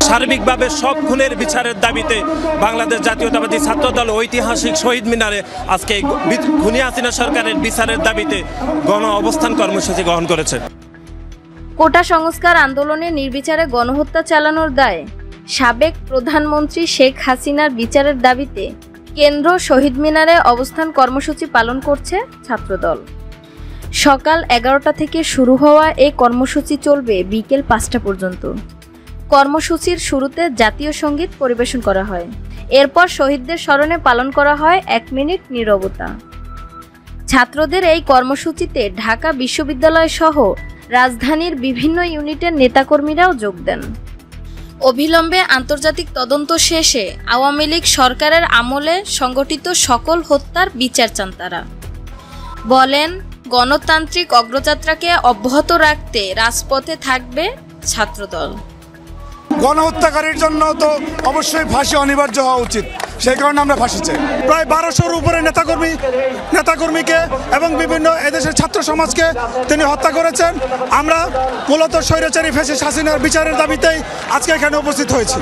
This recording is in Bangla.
সার্বিকভাবে সব খুনের বিচারের দাবিতে বাংলাদেশ জাতীয়তাবাদী ছাত্রদল ঐতিহাসিক শহীদ মিনারে আজকে খুনি হাসিনা সরকারের বিচারের দাবিতে গণ অবস্থান কর্মসূচি গ্রহণ করেছে। কোটা সংস্কার আন্দোলনে নির্বিচারে গণহত্যা চালানোর দায়ে সাবেক প্রধানমন্ত্রী শেখ হাসিনার বিচারের দাবিতে কেন্দ্র শহীদ মিনারে অবস্থান কর্মসূচি পালন করছে ছাত্রদল। সকাল 11টা থেকে শুরু হওয়া এই কর্মসূচি চলবে বিকেল 5টা পর্যন্ত। কর্মসূচির শুরুতে জাতীয় সঙ্গীত পরিবেশন করা হয়। এরপর শহীদদের স্মরণে পালন করা হয় 1 মিনিট নীরবতা। ছাত্রদের এই কর্মসূচিতে ঢাকা বিশ্ববিদ্যালয় সহ রাজধানীর বিভিন্ন ইউনিটের নেতাকর্মীরাও যোগ দেন। অবিলম্বে আন্তর্জাতিক তদন্ত শেষে আওয়ামী লীগ সরকারের আমলে সংগঠিত সকল হত্যার বিচার চান তারা। বলেন, গণতান্ত্রিক অগ্রযাত্রাকে অব্যাহত রাখতে রাজপথে থাকবে ছাত্রদল। গণহত্যাকারীর জন্য তো অবশ্যই ফাঁসি অনিবার্য হওয়া উচিত, সেই কারণে আমরা ফাঁসি চাই। প্রায় 1200-র উপরে নেতাকর্মীকে এবং বিভিন্ন এদেশের ছাত্র সমাজকে তিনি হত্যা করেছেন। আমরা মূলত স্বৈরাচারী ফ্যাসিস্ট হাসিনার বিচারের দাবিতেই আজকে এখানে উপস্থিত হয়েছি।